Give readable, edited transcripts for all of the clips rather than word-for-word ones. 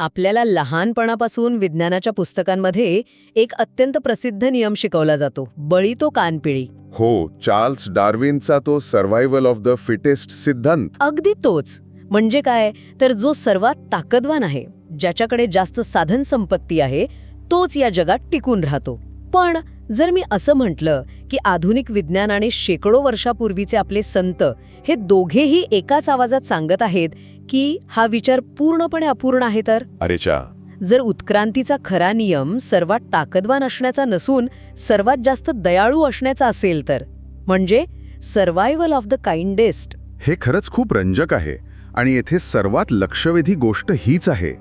आपल्याला लहानपणापासून विज्ञानाच्या पुस्तकांमध्ये एक अत्यंत प्रसिद्ध नियम शिकवला जातो, बळी तो कानपिळी. हो, चार्ल्स डार्विनचा तो सर्व्हायव्हल ऑफ द फिटेस्ट सिद्धांत. अगदी तोच. म्हणजे काय, तर जो सर्वात ताकदवान आहे, ज्याच्याकडे जास्त साधन संपत्ती आहे, तोच या जगात टिकून राहतो. पण जर मी असं म्हटलं की आधुनिक विज्ञान आणि शेकडो वर्षापूर्वीचे आपले संत हे दोघेही एकाच आवाजात सांगत आहेत की हा विचार पूर्णपणे अपूर्ण आहे, तर अरेच्या, जर उत्क्रांतीचा खरा नियम सर्वात ताकदवान असण्याचा नसून सर्वात जास्त दयाळू असण्याचा असेल, तर म्हणजे सर्व्हायव्हल ऑफ द काइंडेस्ट. हे खरंच खूप रंजक आहे. आणि येथे सर्वात लक्षवेधी गोष्ट हीच आहे.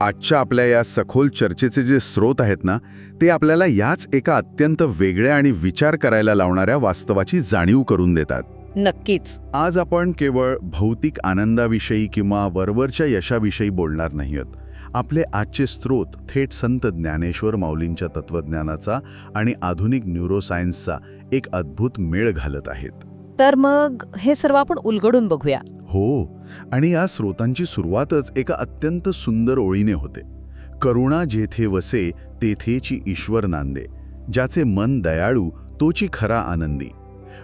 आजच्या आपल्या या सखोल चर्चेचे जे स्रोत आहेत ना, ते आपल्याला याच एका अत्यंत वेगळ्या आणि विचार करायला लावणाऱ्या वास्तवाची जाणीव करून देतात. नक्कीच. आज आपण केवळ भौतिक आनंदाविषयी किंवा वरवरच्या यशाविषयी बोलणार नाही आहोत. आपले आजचे स्रोत थेट संत ज्ञानेश्वर माऊलींच्या तत्वज्ञानाचा आणि आधुनिक न्यूरोसायन्सचा एक अद्भुत मेळ घालत आहेत. तर मग हे सर्व आपण उलगडून बघूया. हो, आणि या स्रोतांची सुरुवातच एका अत्यंत सुंदर ओळीने होते. करुणा जेथे वसे तेथेची ईश्वर नांदे, ज्याचे मन दयाळू तोची खरा आनंदी.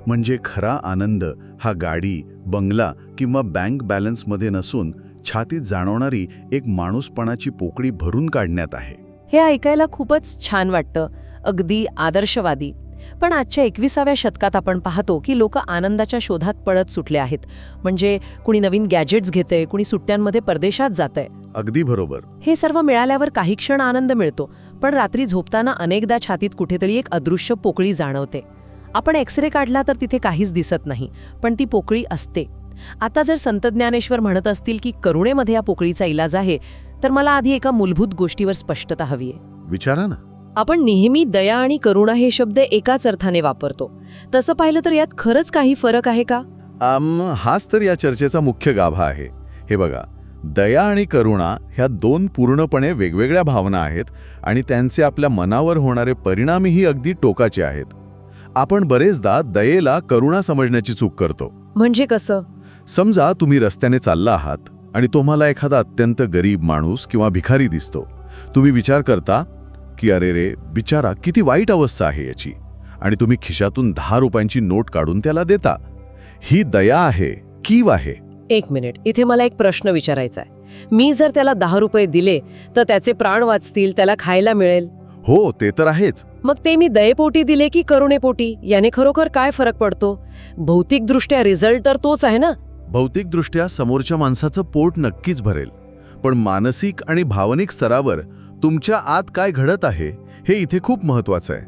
म्हणजे खरा आनंद हा गाडी, बंगला किंवा बँक बॅलन्समध्ये नसून छातीत जाणवणारी एक माणूसपणाची पोकळी भरून काढण्यात आहे. हे ऐकायला खूपच छान वाटतं, अगदी आदर्शवादी. पण आजच्या 21व्या शतकात आपण पाहतो की लोक आनंदाच्या शोधात पळत सुटले आहेत. म्हणजे कुणी नवीन गॅजेट्स घेतंय, कुणी सुट्ट्यांमध्ये परदेशात जातंय. अगदी बरोबर. हे सर्व मिळाल्यावर काही क्षण आनंद मिळतो, पण रात्री झोपताना अनेकदा छातीत कुठेतरी एक अदृश्य पोकळी जाणवते. आपण एक्सरे काढला तर तिथे काहीच दिसत नाही, पण ती पोकळी असते. आता जर संत ज्ञानेश्वर म्हणत असतील की करुणेमध्ये या पोकळीचा इलाज आहे, तर मला आधी एका मूलभूत गोष्टीवर स्पष्टता हवी आहे. विचारा ना. आपण नेहमी दया आणि करुणा हे शब्द एकाच अर्थाने वापरतो. तसं पाहिलं तर यात खरंच काही फरक आहे का? हाच तर या चर्चेचा मुख्य गाभा आहे. हे बघा, दया आणि करुणा ह्या दोन पूर्णपणे वेगवेगळ्या भावना आहेत आणि त्यांचे आपल्या मनावर होणारे परिणामही अगदी टोकाचे आहेत. आपण बरेचदा दयेला करुणा समजण्याची चूक करतो. म्हणजे कसं? समजा तुम्ही रस्त्याने चालला आहात आणि तुम्हाला एखादा अत्यंत गरीब माणूस किंवा भिकारी दिसतो. तुम्ही विचार करता की अरे रे, बिचारा, किती वाईट अवस्था आहे याची, आणि तुम्ही खिशातून 10 रुपयांची नोट काढून त्याला देता. ही दया आहे, कीव आहे? एक मिनिट, इथे मला एक प्रश्न विचारायचा आहे. मी जर त्याला 10 रुपये दिले तर त्याचे प्राण वाचतील, त्याला खायला मिळेल? हो, ते तर आहेच. मग ते मी दयेपोटी दिले की करुणेपोटी, याने खरोखर काय फरक पडतो? भौतिकदृष्ट्या रिझल्ट तर तोच आहे ना. भौतिकदृष्ट्या समोरच्या माणसाचं पोट नक्कीच भरेल, पण मानसिक आणि भावनिक स्तरावर तुमच्या आत काय घडत आहे हे इथे खूप महत्वाचं आहे.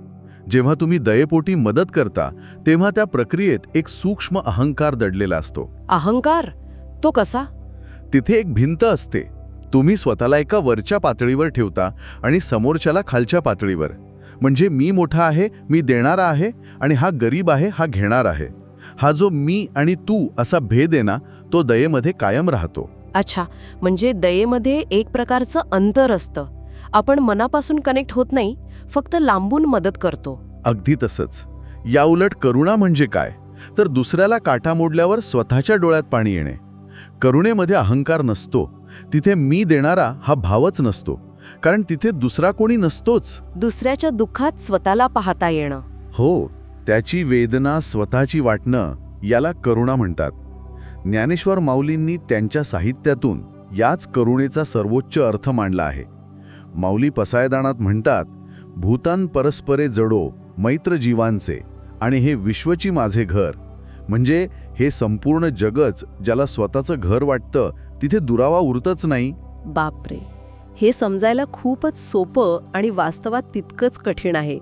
जेव्हा तुम्ही दयेपोटी मदत करता तेव्हा त्या प्रक्रियेत एक सूक्ष्म अहंकार दडलेला असतो. अहंकार? तो कसा? तिथे एक भिंत असते. तुम्ही स्वतःला एका वरच्या पातळीवर ठेवता आणि समोरच्याला खालच्या पातळीवर. म्हणजे मी मोठा आहे, मी देणारा आहे, आणि हा गरीब आहे, हा घेणार आहे. हा जो मी आणि तू असा भेद आहे ना, तो दयेमध्ये कायम राहतो. अच्छा, म्हणजे दयेमध्ये एक प्रकारचं अंतर असतं. आपण मनापासून कनेक्ट होत नाही, फक्त लांबून मदत करतो. अगदी तसंच. याउलट करुणा म्हणजे काय, तर दुसऱ्याला काटा मोडल्यावर स्वतःच्या डोळ्यात पाणी येणे. करुणेमध्ये अहंकार नसतो. तिथे मी देणारा हा भावच नसतो, कारण तिथे दुसरा कोणी नसतोच. दुसऱ्याच्या दुःखात स्वतःला पाहता येणं. हो, त्याची वेदना स्वतःची वाटणं, याला करुणा म्हणतात. ज्ञानेश्वर माऊलींनी त्यांच्या साहित्यातून याच करुणेचा सर्वोच्च अर्थ मांडला आहे. माऊली पसायदानात म्हणतात, भूतान परस्परे जडो मैत्र जीवांचे, आणि हे विश्वची माझे घर. म्हणजे हे संपूर्ण जगच ज्याला स्वतःचं घर वाटतं तिथे दुरावा उरतच नाही. बापरे, हे समजायला खूपच सोपं आणि वास्तवात तितकंच कठीण आहे.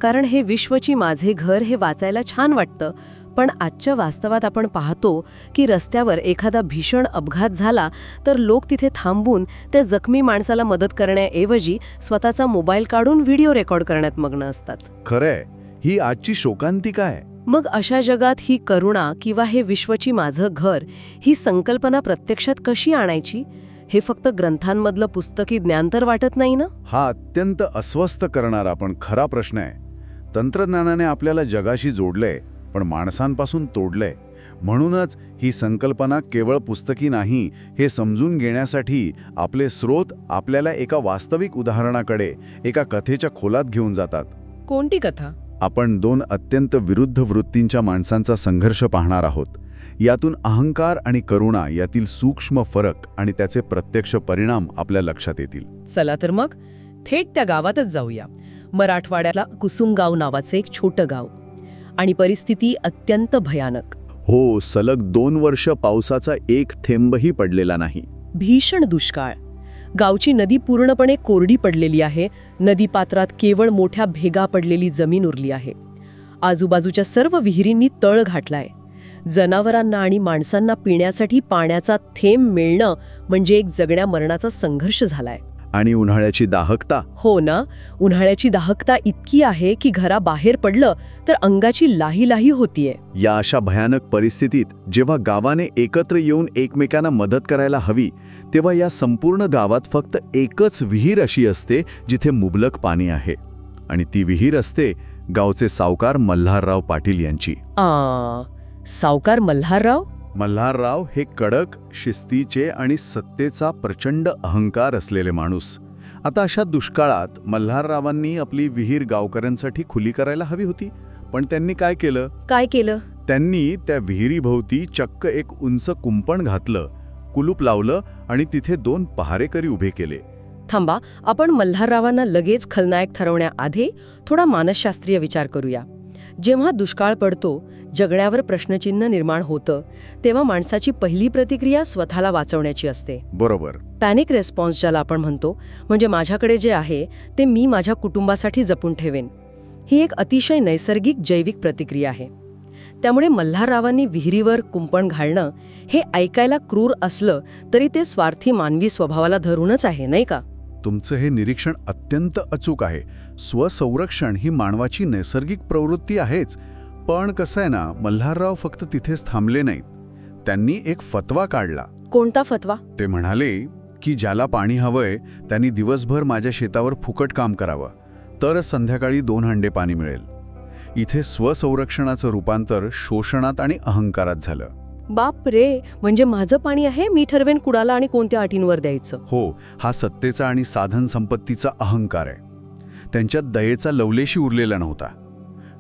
कारण हे विश्वची माझे घर हे वाचायला छान वाटतं, पण आजच्या वास्तवात आपण पाहतो की रस्त्यावर एखादा भीषण अपघात झाला तर लोक तिथे थांबून त्या जखमी माणसाला मदत करण्याऐवजी स्वतःचा मोबाईल काढून व्हिडिओ रेकॉर्ड करण्यात मग्न असतात. खरंय, ही आजची शोकांतिका आहे. मग अशा जगात ही करुणा किंवा हे विश्वची माझं घर ही संकल्पना प्रत्यक्षात कशी आणायची? हे फक्त ग्रंथांमधलं पुस्तकी ज्ञान तर वाटत नाही ना. हा अत्यंत अस्वस्थ करणारा पण खरा प्रश्न आहे. तंत्रज्ञानाने आपल्याला जगाशी जोडलंय, पण माणसांपासून तोडलंय. म्हणूनच ही संकल्पना केवळ पुस्तकी नाही, हे समजून घेण्यासाठी आपले स्रोत आपल्याला एका वास्तविक उदाहरणाकडे, एका कथेच्या खोलात घेऊन जातात. कोणती कथा? आपण दोन अत्यंत विरुद्ध वृत्तींच्या माणसांचा संघर्ष पाहणार आहोत. यातून अहंकार आणि करुणा यातील सूक्ष्म फरक आणि त्याचे प्रत्यक्ष परिणाम आपल्या लक्षात येतील. चला तर मग थेट त्या गावातच जाऊया. मराठवाड्याला कुसुमगाव नावाचे एक छोटं गाव, आणि परिस्थिती अत्यंत भयानक. हो, सलग 2 वर्ष पावसाचा एक थेंबही पडलेला नाही. भीषण दुष्काळ. गावची नदी पूर्णपणे कोरडी पडलेली आहे. नदीपात्रात केवळ मोठ्या भेगा पडलेली जमीन उरली आहे. आजूबाजूच्या सर्व विहिरींनी तळ घातलाय. जनावरांना आणि माणसांना पिण्यासाठी पाण्याचा थेंब मिळणं म्हणजे एक जगण्या मरणाचा संघर्ष झालाय. आणि उन्हाळ्याची दाहकता. हो ना, उन्हाळ्याची दाहकता इतकी आहे की घराबाहेर पडलं तर अंगाची लाही लाही होतीये. या अशा भयानक परिस्थितीत जेव्हा गावाने एकत्र येऊन एकमेकांना मदत करायला हवी, तेव्हा या संपूर्ण गावात फक्त एकच विहीर अशी असते जिथे मुबलक पाणी आहे. आणि ती विहीर असते गावचे सावकार मल्हारराव पाटील यांची. सावकार मल्हारराव? मल्हारराव हे कडक, शिस्तीचे आणि सत्तेचा प्रचंड अहंकार असलेले माणूस. आता अशा दुष्काळात मल्हाररावांनी आपली विहीर गावकऱ्यांसाठी खुली करायला हवी होती. पण त्यांनी काय केलं? त्यांनी त्या विहिरीभोवती चक्क एक उंच कुंपण घातलं, कुलूप लावलं आणि तिथे 2 पहारेकरी उभे केले. थांबा, आपण मल्हाररावांना लगेच खलनायक ठरवण्याआधी थोडा मानसशास्त्रीय विचार करूया. जेव्हा दुष्काळ पडतो, जगण्यावर प्रश्नचिन्ह निर्माण होतं, तेव्हा माणसाची पहिली प्रतिक्रिया स्वतःला वाचवण्याची असते. बरोबर. पॅनिक रेस्पॉन्स ज्याला आपण म्हणतो, म्हणजे माझ्याकडे जे आहे ते मी माझ्या कुटुंबासाठी जपून ठेवेन. ही एक अतिशय नैसर्गिक जैविक प्रतिक्रिया आहे. त्यामुळे मल्हाररावांनी विहिरीवर कुंपण घालणं हे ऐकायला क्रूर असलं तरी ते स्वार्थी मानवी स्वभावाला धरूनच आहे, नाही का? तुमचं हे निरीक्षण अत्यंत अचूक आहे. स्वसंरक्षण ही मानवाची नैसर्गिक प्रवृत्ती आहेच. पण कसं आहे ना, मल्हारराव फक्त तिथेच थांबले नाहीत. त्यांनी एक फतवा काढला. कोणता फतवा? ते म्हणाले की ज्याला पाणी हवंय त्यांनी दिवसभर माझ्या शेतावर फुकट काम करावं, तरच संध्याकाळी 2 हंडे पाणी मिळेल. इथे स्वसंरक्षणाचं रूपांतर शोषणात आणि अहंकारात झालं. बाप रे, म्हणजे माझं पाणी आहे, मी ठरवेन कुणाला आणि कोणत्या अटींवर द्यायचं. हो, हा सत्तेचा आणि साधन संपत्तीचा अहंकार आहे. त्यांच्यात दयेचा लवलेशी उरलेला नव्हता.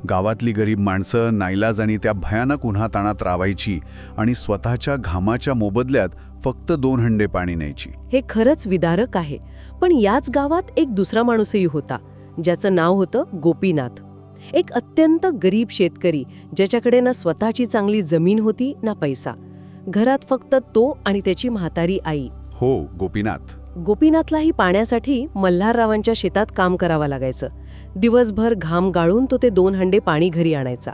गावातली गरीब माणसं नाईलाजाने त्या भयानक उन्हाताणात रावायची आणि स्वतःच्या घामाच्या मोबदल्यात फक्त 2 हंडे पाणी न्यायची. हे खरंच विदारक आहे. पण याच गावात एक दुसरा माणूसही होता, ज्याचं नाव होतं गोपीनाथ. एक अत्यंत गरीब शेतकरी, ज्याच्याकडे ना स्वतःची चांगली जमीन होती ना पैसा. घरात फक्त तो आणि त्याची म्हातारी आई. हो, गोपीनाथ. गोपीनाथलाही पाण्यासाठी मल्हाररावांच्या शेतात काम करावं लागायचं. दिवसभर घाम गाळून तो ते 2 हंडे पाणी घरी आणायचा.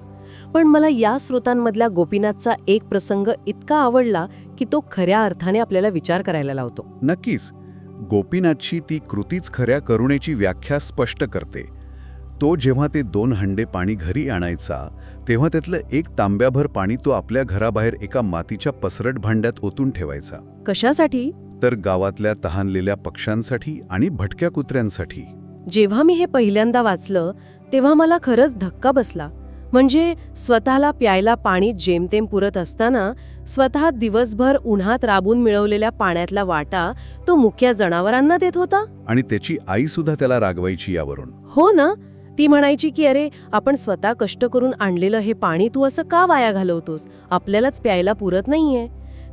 पण मला या स्रोतांमधल्या गोपीनाथचा एक प्रसंग इतका आवडला की तो खऱ्या अर्थाने आपल्याला विचार करायला लावतो. नक्कीच. गोपीनाथची ती कृतीच खऱ्या करुणेची व्याख्या स्पष्ट करते. तो जेव्हा ते 2 हंडे पाणी घरी आणायचा, तेव्हा त्यातलं 1 तांब्याभर पाणी तो आपल्या घराबाहेर एका मातीच्या पसरट भांड्यात ओतून ठेवायचा. कशासाठी? तर गावातल्या तहानलेल्या पक्ष्यांसाठी आणि भटक्या कुत्र्यांसाठी. जेव्हा मी हे पहिल्यांदा वाचलं तेव्हा मला खरंच धक्का बसला. म्हणजे स्वतःला प्यायला पाणी जेमतेम पुरत असताना स्वतः दिवसभर उन्हात राबून मिळवलेल्या पाण्यातला वाटा तो मुक्या जनावरांना देत होता. आणि त्याची आई सुद्धा त्याला रागवायची यावरून. हो ना, ती म्हणायची की अरे, आपण स्वतः कष्ट करून आणलेलं हे पाणी तू असं का वाया घालवतोस, आपल्यालाच प्यायला पुरत नाहीये.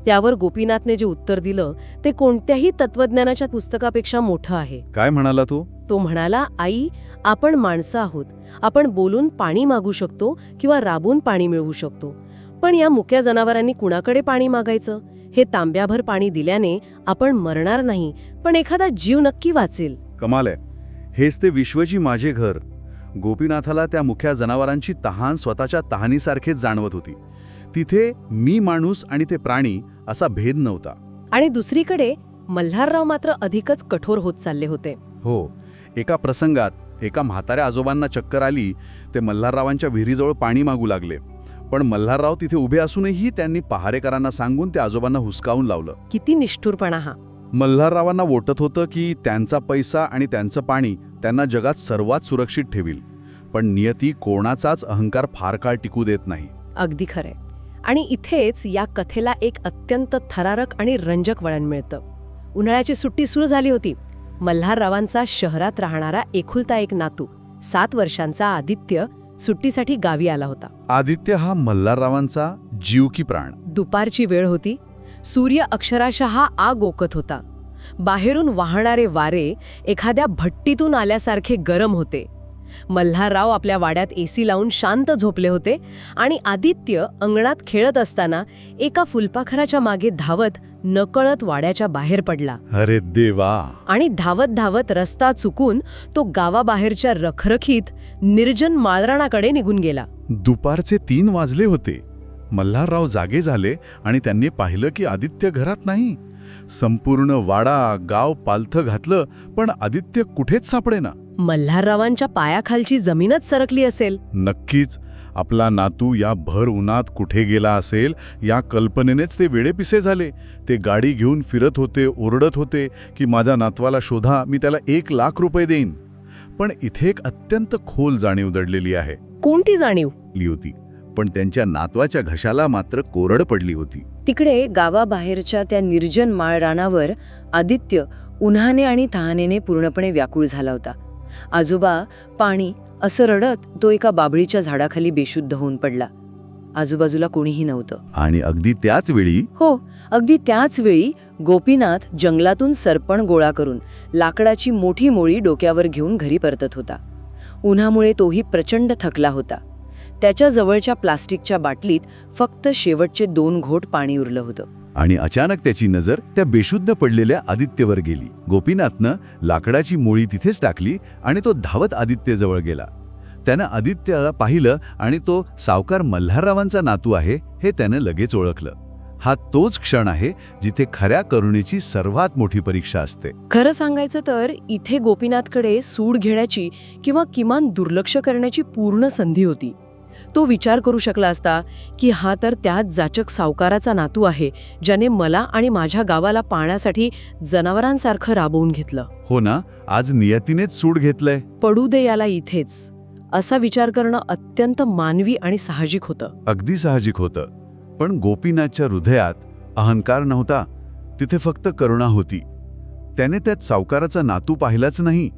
त्यावर गोपीनाथने जे उत्तर दिलं ते कोणत्याही तत्वज्ञानाच्या पुस्तकापेक्षा मोठं आहे. काय म्हणाला तो? तो म्हणाला, आई, आपण माणसं आहोत. आपण बोलून पाणी मागू शकतो किंवा राबून पाणी मिळवू शकतो. पण या मुक्या जनावरांनी कुणाकडे पाणी मागायचं? हे तांब्याभर पाणी दिल्याने आपण मरणार नाही, पण एखादा जीव नक्की वाचेल. कमाल आहे. हेच ते विश्वची माझे घर. गोपीनाथाला त्या मुख्या जनावरांची तहान स्वतःच्या तहानीसारखेच जाणवत होती. तिथे मी माणूस आणि ते प्राणी असा भेद नव्हता. आणि दुसरीकडे मल्हारराव मात्र अधिकच कठोर होत चालले होते. हो, एका प्रसंगात एका म्हाताऱ्या आजोबांना चक्कर आली. ते मल्हाररावांच्या विहिरीजवळ पाणी मागू लागले. पण मल्हारराव तिथे उभे असूनही त्यांनी पहारेकरांना सांगून त्या आजोबांना हुसकावून लावलं. किती निष्ठुरपणा हा! मल्हाररावांना वाटत होतं की त्यांचा पैसा आणि त्यांचं पाणी त्यांना जगात सर्वात सुरक्षित ठेवील. पण नियती कोणाचाच अहंकार फार काळ टिकू देत नाही. अगदी खरंय. आणि इथेच या कथेला एक अत्यंत थरारक आणि रंजक वळण मिळतं. उन्हाळ्याची सुट्टी सुरू झाली होती. मल्हाररावांचा शहरात राहणारा एकुलता एक नातू 7 वर्षांचा आदित्य सुट्टीसाठी गावी आला होता. आदित्य हा मल्हाररावांचा जीव की प्राण. दुपारची वेळ होती. सूर्य अक्षरशः आग ओकत होता. बाहेरून वाहणारे वारे एखाद्या भट्टीतून आल्यासारखे गरम होते. मल्हारराव आपल्या वाड्यात एसी लावून शांत झोपले होते आणि आदित्य अंगणात खेळत असताना एका फुलपाखराच्या मागे धावत नकळत वाड्याच्या बाहेर पडला. अरे देवा. आणि धावत धावत रस्ता चुकून तो गावाबाहेरच्या रखरखीत निर्जन माळरानाकडे निघून गेला. दुपारचे 3 वाजले होते. मल्हारराव जागे झाले आणि त्यांनी पाहिलं की आदित्य घरात नाही. संपूर्ण वाडा गाव पालथं घातलं, पण आदित्य कुठेच सापडेना. मल्हाररावांच्या पायाखालची जमीनच सरकली असेल. नक्कीच आपला नातू या भर उन्हात कुठे गेला असेल या कल्पनेनेच ते वेडेपिसे झाले. ते गाडी घेऊन फिरत होते, ओरडत होते की माझ्या नातवाला शोधा, मी त्याला 1,00,000 रुपये देईन. पण इथे एक अत्यंत खोल जाणीव दडलेली आहे. कोणती जाणीव? होती पण त्यांच्या नातवाच्या घशाला मात्र कोरड पडली होती. तिकडे गावाबाहेरच्या त्या निर्जन माळरानावर आदित्य उन्हाने आणि तहानेने पूर्णपणे व्याकुळ झाला होता. आजोबा पाणी असं रडत तो एका बाभळीच्या झाडाखाली बेशुद्ध होऊन पडला. आजूबाजूला कोणीही नव्हतं. आणि अगदी त्याच वेळी अगदी त्याच वेळी गोपीनाथ जंगलातून सरपण गोळा करून लाकडाची मोठी मोळी डोक्यावर घेऊन घरी परतत होता. उन्हामुळे तोही प्रचंड थकला होता. त्याच्या जवळच्या प्लास्टिकच्या बाटलीत फक्त शेवटचे 2 घोट पाणी उरलं होतं. आणि अचानक त्याची नजर त्या बेशुद्ध पडलेल्या आदित्यवर गेली. गोपीनाथनं लाकडाची मोळी तिथेच टाकली आणि तो धावत आदित्यजवळ गेला. त्यानं आदित्यला पाहिलं आणि तो सावकार मल्हाररावांचा नातू आहे हे त्यानं लगेच ओळखलं. हा तोच क्षण आहे जिथे खऱ्या करुणेची सर्वात मोठी परीक्षा असते. खरं सांगायचं तर इथे गोपीनाथकडे सूड घेण्याची किंवा किमान दुर्लक्ष करण्याची पूर्ण संधी होती. तो विचार करू शकला असता की हा तर त्याच जाचक सावकाराचा नातू आहे ज्याने मला आणि माझ्या गावाला पाण्यासाठी जनावरांसारखं राबवून घेतलं. हो ना, आज नियतीनेच सूड घेतलंय. पडू दे याला इथेच, असा विचार करणं अत्यंत मानवी आणि साहजिक होतं. अगदी साहजिक होतं. पण गोपीनाथच्या हृदयात अहंकार नव्हता, तिथे फक्त करुणा होती. त्याने त्यात सावकाराचा नातू पाहिलाच नाही,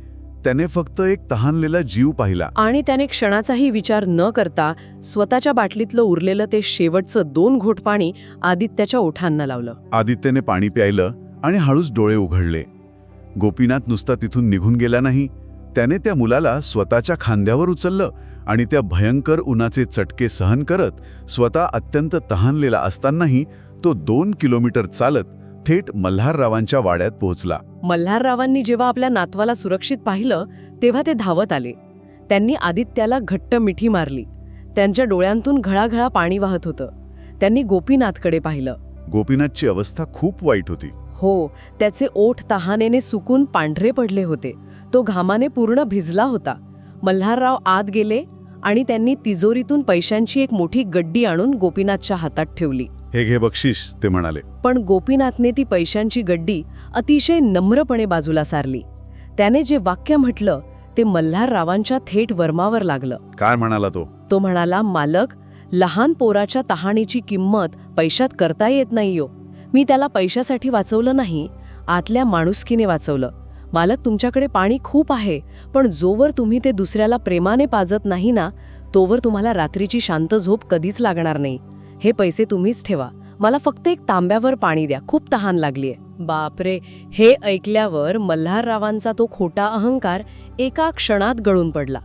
त्याने फक्त एक तहानलेला जीव पाहिला. आणि त्याने क्षणाचाही विचार न करता स्वतःच्या बाटलीतलं उरलेलं ते शेवटचं 2 घोट पाणी आदित्याच्या ओठांना लावलं. आदित्यने पाणी प्यायलं आणि हळूच डोळे उघडले. गोपीनाथ नुसता तिथून निघून गेला नाही, त्याने त्या मुलाला स्वतःच्या खांद्यावर उचललं आणि त्या भयंकर उन्हाचे चटके सहन करत स्वतः अत्यंत तहानलेला असतानाही तो 2 किलोमीटर चालत थेट मल्हाररावांच्या वाड्यात पोहोचला. मल्हाररावांनी जेव्हा आपल्या नातवाला सुरक्षित पाहिलं तेव्हा ते धावत आले. त्यांनी आदित्याला घट्ट मिठी मारली. त्यांच्या डोळ्यांतून घळाघळा पाणी वाहत होतं. त्यांनी गोपीनाथकडे पाहिलं. गोपीनाथची अवस्था खूप वाईट होती. हो, त्याचे ओठ तहानेने सुकून पांढरे पडले होते. तो घामाने पूर्ण भिजला होता. मल्हारराव आत गेले आणि त्यांनी तिजोरीतून पैशांची एक मोठी गड्डी आणून गोपीनाथच्या हातात ठेवली. हे घे बक्षीस, ते म्हणाले. पण गोपीनाथने ती पैशांची गड्डी अतिशय नम्रपणे बाजूला सारली. त्याने जे वाक्य म्हटलं ते मल्हाररावांच्या थेट वर्मावर लागलं. काय म्हणाला तो? तो म्हणाला, मालक, लहान पोराच्या तहानीची किंमत पैशात करता येत नाही हो. मी त्याला पैशासाठी वाचवलं नाही, आतल्या माणुसकीने वाचवलं. मालक, तुमच्याकडे पाणी खूप आहे, पण जोवर तुम्ही ते दुसऱ्याला प्रेमाने पाजत नाही ना, तोवर तुम्हाला रात्रीची शांत झोप कधीच लागणार नाही. हे पैसे तुम्हीच ठेवा, मला फक्त एक तांब्यावर पाणी द्या, खूप तहान लागलीये. बापरे, हे ऐकल्यावर मल्हाररावांचा तो खोटा अहंकार एका क्षणात गळून पडला.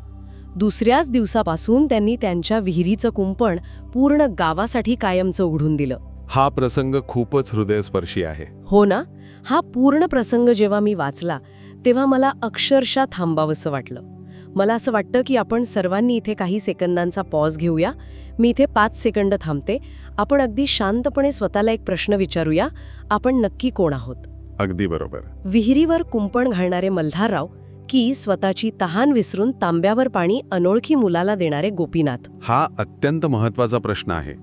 दुसऱ्याच दिवसापासून त्यांनी त्यांच्या विहिरीचं कुंपण पूर्ण गावासाठी कायमचं उघडून दिलं. हा प्रसंग खूपच हृदयस्पर्शी आहे. हो ना. हा पूर्ण प्रसंग जेव्हा मी वाचला तेव्हा मला अक्षरशः थांबावंसं वाटलं. मला असं वाटतं की आपण सर्वांनी इथे काही सेकंदांचा पॉज घेऊया. मी इथे 5 सेकंद थांबते. आपण अगदी शांतपणे स्वतःला एक प्रश्न विचारूया, आपण नक्की कोण आहोत? अगदी बरोबर. विहिरीवर कुंपण घालणारे मल्हारराव की स्वतःची तहान विसरून तांब्यावर पाणी अनोळखी मुलाला देणारे गोपीनाथ? हा अत्यंत महत्त्वाचा प्रश्न आहे.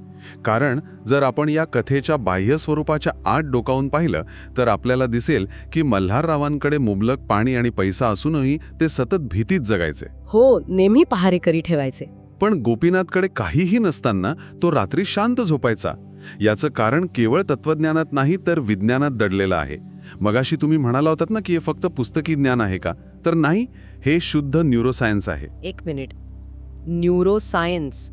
कारण जर आपण या कथेच्या बाह्य स्वरूपाच्या आत डोकावून पाहिलं तर आपल्याला दिसेल की मल्हाररावांकडे मुबलक पाणी आणि पैसा असूनही ते सतत भीतीत जगायचे. हो, नेहमी पहारेकरी ठेवायचे. पण गोपीनाथकडे काहीही नसताना तो रात्री शांत झोपायचा. याचं कारण केवळ तत्वज्ञानात नाही तर विज्ञानात दडलेलं आहे. मगाशी तुम्ही म्हणाला होतात ना की हे फक्त पुस्तकी ज्ञान आहे का? तर नाही, हे शुद्ध न्यूरोसायन्स आहे. एक मिनिट, न्यूरोसायन्स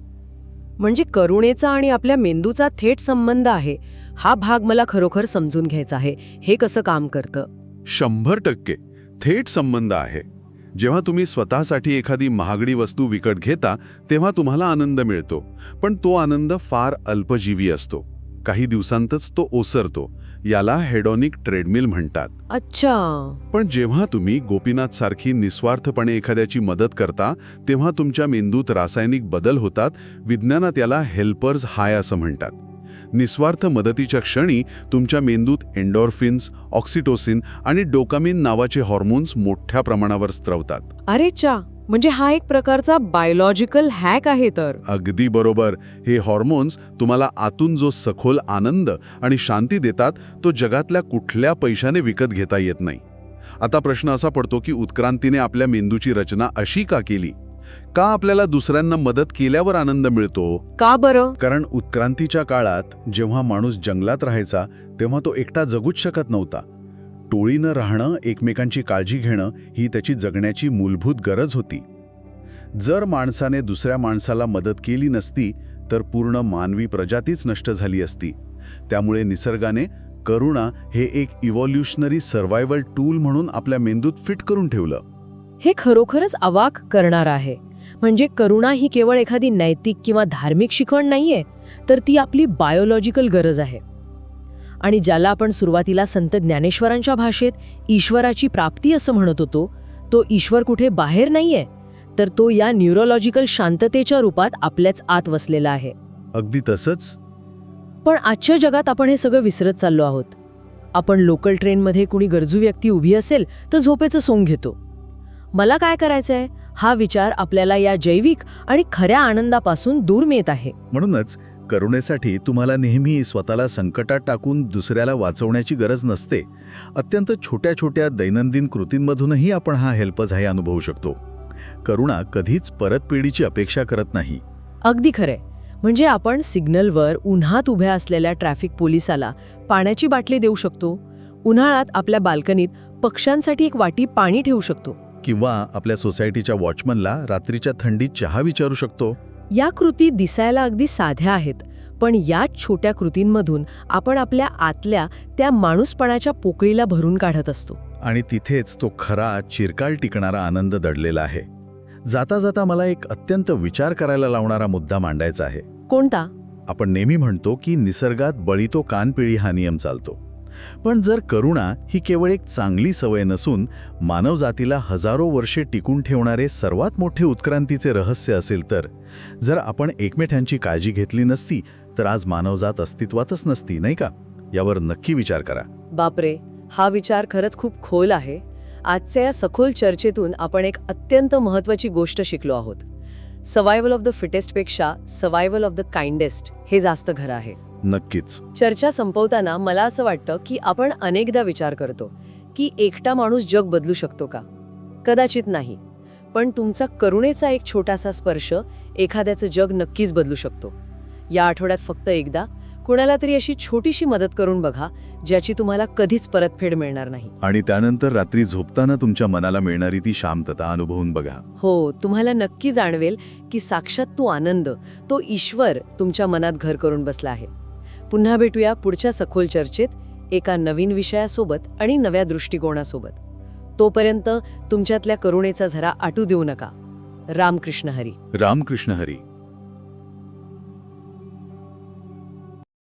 म्हणजे करुणेचा आणि आपल्या मेंदूचा थेट संबंध आहे. हा भाग मला खरोखर समजून घ्यायचा आहे. हे कसं काम करतं? 100% थेट संबंध आहे. जेव्हा तुम्ही स्वतःसाठी एखादी महागडी वस्तू विकत घेता तेव्हा तुम्हाला आनंद मिळतो, पण तो आनंद फार अल्पजीवी असतो. काही दिवसांतच तो ओसरतो. याला हेडॉनिक ट्रेडमिल म्हणतात. अच्छा. पण जेव्हा तुम्ही गोपीनाथसारखी निस्वार्थपणे एखाद्याची मदत करता तेव्हा तुमच्या मेंदूत रासायनिक बदल होतात. विज्ञानात याला हेल्पर्स हाय असं म्हणतात. निस्वार्थ मदतीच्या क्षणी तुमच्या मेंदूत एंडोर्फिन्स, ऑक्सिटोसिन आणि डोपामिन नावाचे हॉर्मोन्स मोठ्या प्रमाणावर स्त्रवतात. अरे चा, म्हणजे हा एक प्रकारचा बायोलॉजिकल हॅक आहे तर. अगदी बरोबर. हे हॉर्मोन्स तुम्हाला आतून जो सखोल आनंद आणि शांती देतात तो जगातल्या कुठल्या पैशाने विकत घेता येत नाही. आता प्रश्न असा पडतो की उत्क्रांतीने आपल्या मेंदूची रचना अशी का केली? का आपल्याला दुसऱ्यांना मदत केल्यावर आनंद मिळतो? का बरं? कारण उत्क्रांतीच्या काळात जेव्हा माणूस जंगलात राहायचा तेव्हा तो एकटा जगूच शकत नव्हता. टोळीनं राहणं, एकमेकांची काळजी घेणं ही त्याची जगण्याची मूलभूत गरज होती. जर माणसाने दुसऱ्या माणसाला मदत केली नसती तर पूर्ण मानवी प्रजातीच नष्ट झाली असती. त्यामुळे निसर्गाने करुणा हे एक इव्हॉल्युशनरी सर्व्हायव्हल टूल म्हणून आपल्या मेंदूत फिट करून ठेवलं. हे खरोखरच अवाक करणार आहे. म्हणजे करुणा ही केवळ एखादी नैतिक किंवा धार्मिक शिकवण नाहीये, तर ती आपली बायोलॉजिकल गरज आहे. आणि ज्याला आपण सुरुवातीला संत ज्ञानेश्वरांच्या भाषेत ईश्वराची प्राप्ती असं म्हणत होतो, तो ईश्वर कुठे बाहेर नाहीये, तर तो या न्यूरोलॉजिकल शांततेच्या रूपात आपल्याच आत वसलेला आहे. अगदी तसंच. पण आजच्या जगात आपण हे सगळं विसरत चाललो आहोत. आपण लोकल ट्रेनमध्ये कुणी गरजू व्यक्ती उभी असेल तर झोपेचं सोंग घेतो. मला काय करायचंय हा विचार आपल्याला या जैविक आणि खऱ्या आनंदापासून दूर नेत आहे. म्हणूनच करुणेसाठी तुम्हाला नेहमी स्वतःला संकटात टाकून दुसऱ्याला वाचवण्याची गरज नसते. अत्यंत छोट्या छोट्या दैनंदिन कृतींमधूनही आपण हा हेल्पच आहे अनुभवू शकतो. करुणा कधीच परतफेडीची अपेक्षा करत नाही. अगदी खरंय. म्हणजे आपण सिग्नलवर उन्हात उभ्या असलेल्या ट्रॅफिक पोलिसाला पाण्याची बाटली देऊ शकतो. उन्हाळ्यात आपल्या बाल्कनीत पक्ष्यांसाठी एक वाटी पाणी ठेवू शकतो. किंवा आपल्या सोसायटीच्या वॉचमनला रात्रीच्या थंडीत चहा विचारू शकतो. या कृती दिसायला अगदी साध्या आहेत, पण याच छोट्या कृतींमधून आपण आपल्या आतल्या त्या माणूसपणाच्या पोकळीला भरून काढत असतो. आणि तिथेच तो खरा चिरकाल टिकणारा आनंद दडलेला आहे. जाता जाता मला एक अत्यंत विचार करायला लावणारा मुद्दा मांडायचा आहे. कोणता? आपण नेहमी म्हणतो की निसर्गात बळी तो कानपिळी हा नियम चालतो. पण जर करुणा ही केवळ एक चांगली सवय नसून मानवजातीला हजारो वर्षे टिकून ठेवणारे सर्वात मोठे उत्क्रांतीचे रहस्य असेल, तर जर आपण एकमेकांची काळजी घेतली नसती तर आज मानवजात अस्तित्वातच नसती, नाही का? यावर नक्की विचार करा. बापरे, हा विचार खरंच खूप खोल आहे. आजच्या या सखोल चर्चेतून आपण एक अत्यंत महत्त्वाची गोष्ट शिकलो आहोत. सर्व्हायव्हल ऑफ द फिटेस्ट पेक्षा सर्व्हायव्हल ऑफ द काइंडेस्ट हे जास्त खरं आहे. नक्कीच. चर्चा संपवताना मला असं वाटतं की आपण अनेकदा विचार करतो की एकटा माणूस जग बदलू शकतो का? कदाचित नाही. पण तुमचा करुणेचा एक छोटासा स्पर्श एखाद्याचं जग नक्कीच बदलू शकतो. या आठवड्यात फक्त एकदा कुणाला तरी अशी छोटीशी मदत करून बघा, ज्याची तुम्हाला कधीच परतफेड मिळणार नाही. आणि त्यानंतर रात्री झोपताना तुमच्या मनाला मिळणारी ती शांतता अनुभवून बघा. हो, तुम्हाला नक्की जाणवेल की साक्षात तो आनंद, तो ईश्वर तुमच्या मनात घर करून बसला आहे. पुन्हा भेटूया पुढच्या सखोल चर्चेत एका नवीन विषयासोबत आणि नव्या दृष्टिकोनासोबत. तोपर्यंत तुमच्यातल्या करुणेचा झरा आटू देऊ नका. रामकृष्ण हरी. रामकृष्ण हरी.